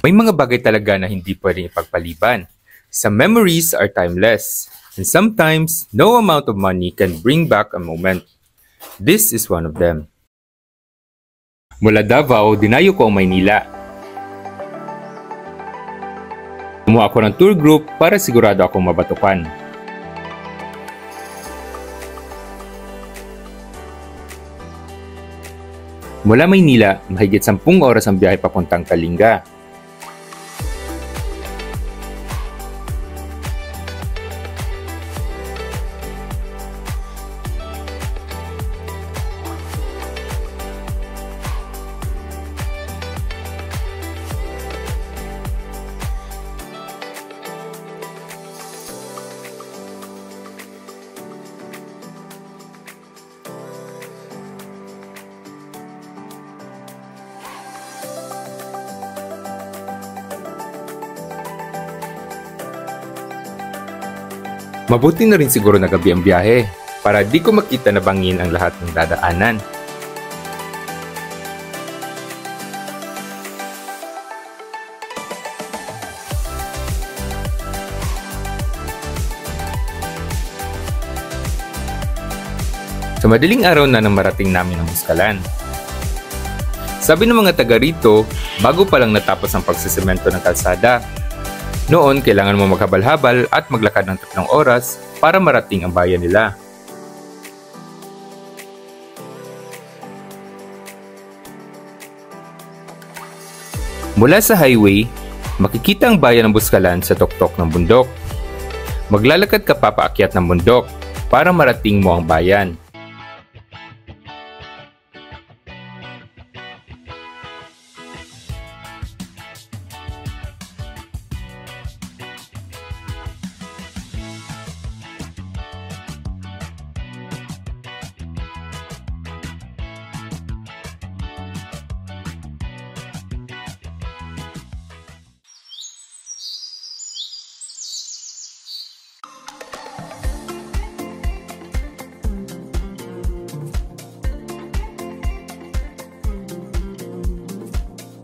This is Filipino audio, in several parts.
May mga bagay talaga na hindi pwedeng ipagpaliban. Some memories are timeless, and sometimes no amount of money can bring back a moment. This is one of them. Mula Davao, dinayo ko ang Maynila. Kumuha ako ng tour group para sigurado akong mabatukan. Mula Maynila, mahigit 10 oras ang biyahe papuntang Kalinga. Mabuti na rin siguro na gabi ang biyahe para di ko makita na bangin ang lahat ng dadaanan. Sa madaling araw na nang marating namin ang Buskalan. Sabi ng mga taga rito, bago pa lang natapos ang pagsisemento ng kalsada. Noon, kailangan mo maghabal-habal at maglakad ng 3 oras para marating ang bayan nila. Mula sa highway, makikita ang bayan ng Buskalan sa tuktok ng bundok. Maglalakad ka pa paakyat ng bundok para marating mo ang bayan.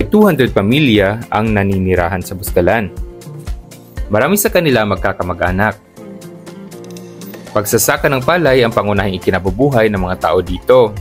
May 200 pamilya ang naninirahan sa Buskalan. Marami sa kanila magkakamag-anak. Pagsasaka ng palay ang pangunahing ikinabubuhay ng mga tao dito.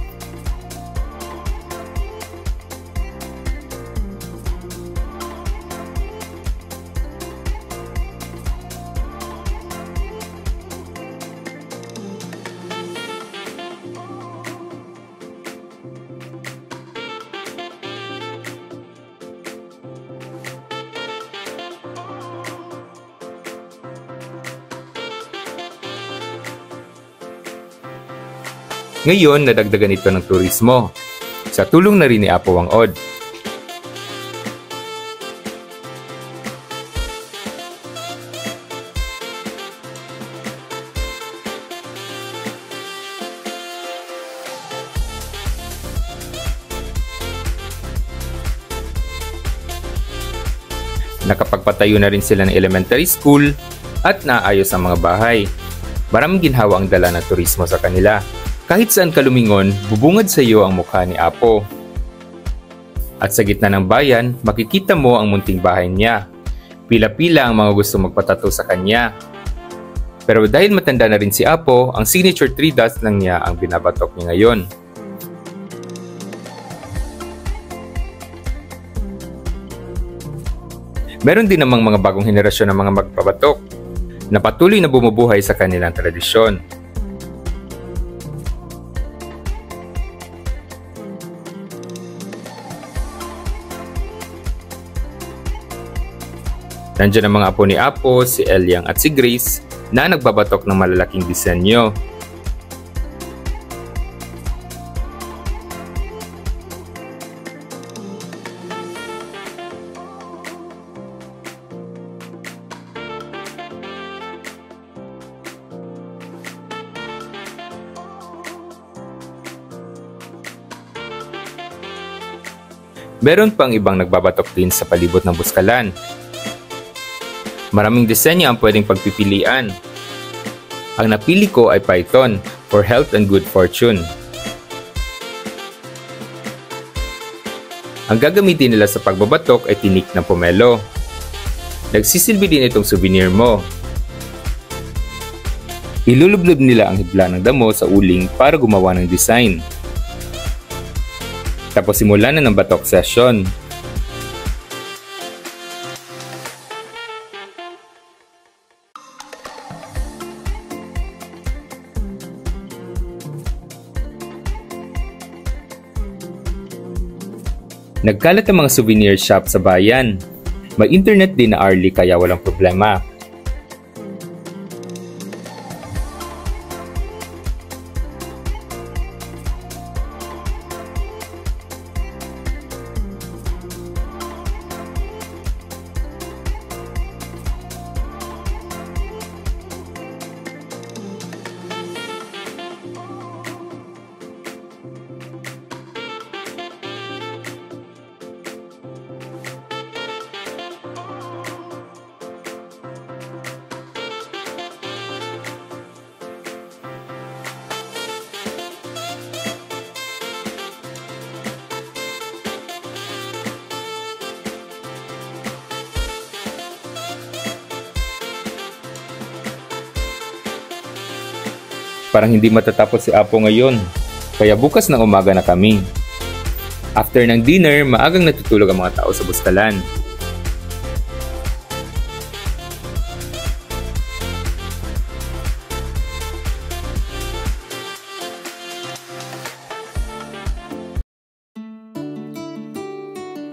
Ngayon, nadagdagan ito ng turismo. Sa tulong na rin ni Apo Wang-od. Nakapagpatayo na rin sila ng elementary school at naayos ang mga bahay. Maraming ginhawa ang dala ng turismo sa kanila. Kahit saan ka lumingon, bubungad sa iyo ang mukha ni Apo. At sa gitna ng bayan, makikita mo ang munting bahay niya. Pila-pila ang mga gusto magpatato sa kanya. Pero dahil matanda na rin si Apo, ang signature 3 dots lang niya ang binabatok niya ngayon. Meron din namang mga bagong henerasyon ng mga magpabatok na patuloy na bumubuhay sa kanilang tradisyon. Nandiyan ang mga apo ni Apo, si Elyang at si Grace na nagbabatok ng malalaking disenyo. Meron pang ibang nagbabatok din sa palibot ng Buskalan. Maraming disenyo ang pwedeng pagpipilian. Ang napili ko ay Python for health and good fortune. Ang gagamitin nila sa pagbabatok ay tinik ng pomelo. Nagsisilbi din itong souvenir mo. Ilulublob nila ang hibla ng damo sa uling para gumawa ng design. Tapos simulan na ng batok session. Nagkalat ang mga souvenir shop sa bayan. May internet din na Arlie kaya walang problema. Parang hindi matatapos si Apo ngayon, kaya bukas ng umaga na kami. After ng dinner, maagang natutulog ang mga tao sa Bustalan.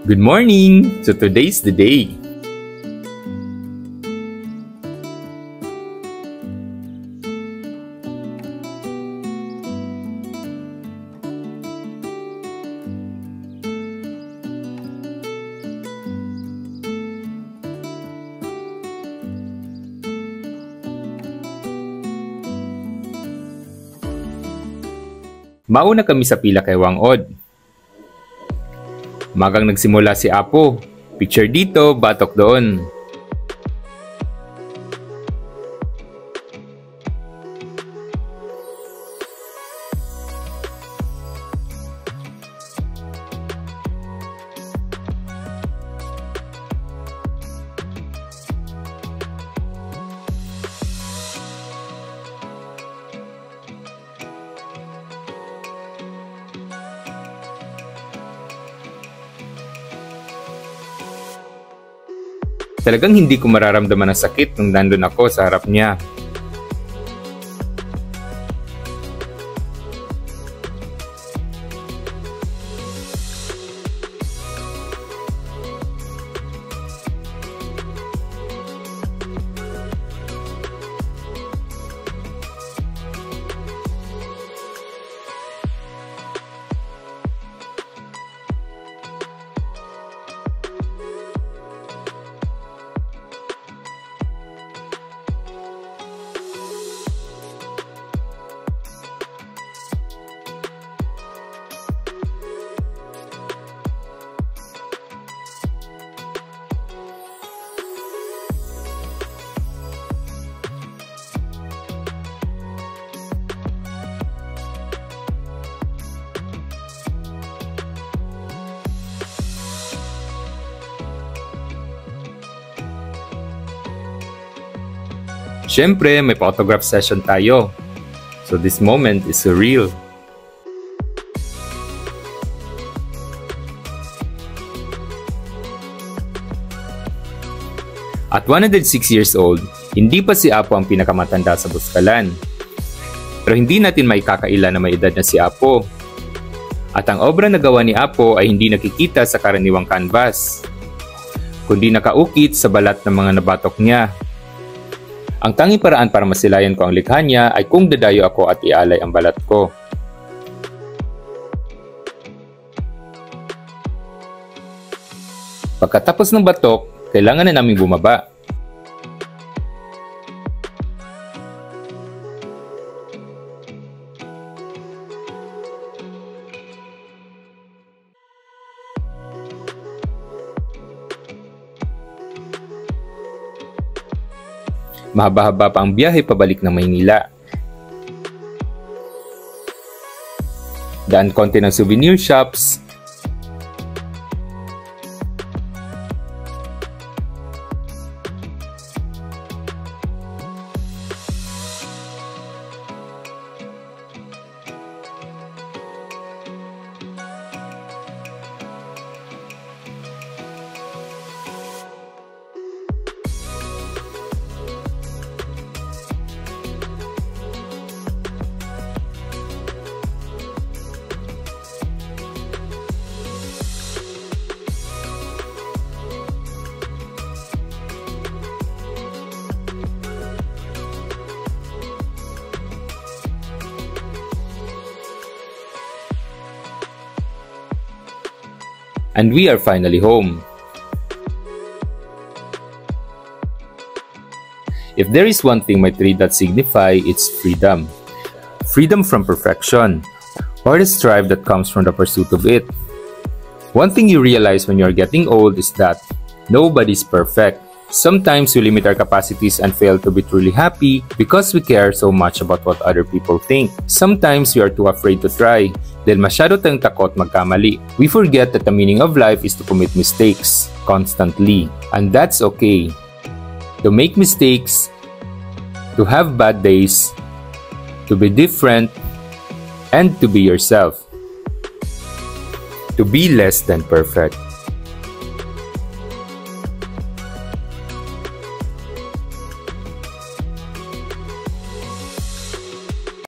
Good morning! So today's the day. Mauna kami sa pila kay Wangod. Magang nagsimula si Apo. Picture dito, batok doon. Talagang hindi ko mararamdaman ang sakit nung nandun ako sa harap niya. Siyempre, may photograph session tayo. So this moment is surreal. At 106 years old, hindi pa si Apo ang pinakamatanda sa Buskalan. Pero hindi natin maikakaila na may edad na si Apo. At ang obra na gawa ni Apo ay hindi nakikita sa karaniwang canvas, kundi nakaukit sa balat ng mga nabatok niya. Ang tanging paraan para masilayan ko ang likha niya ay kung dadayo ako at ialay ang balat ko. Pagkatapos ng batok, kailangan na naming bumaba. Mahaba-haba pa ang biyahe pabalik ng Maynila. Daan konti ng souvenir shops. And we are finally home. If there is one thing my 3 dots signify, it's freedom. Freedom from perfection, or the strive that comes from the pursuit of it. One thing you realize when you're getting old is that nobody's perfect. Sometimes we limit our capacities and fail to be truly happy because we care so much about what other people think. Sometimes we are too afraid to try dahil masyado tayong takot magkamali. We forget that the meaning of life is to commit mistakes constantly. And that's okay. To make mistakes, to have bad days, to be different, and to be yourself. To be less than perfect.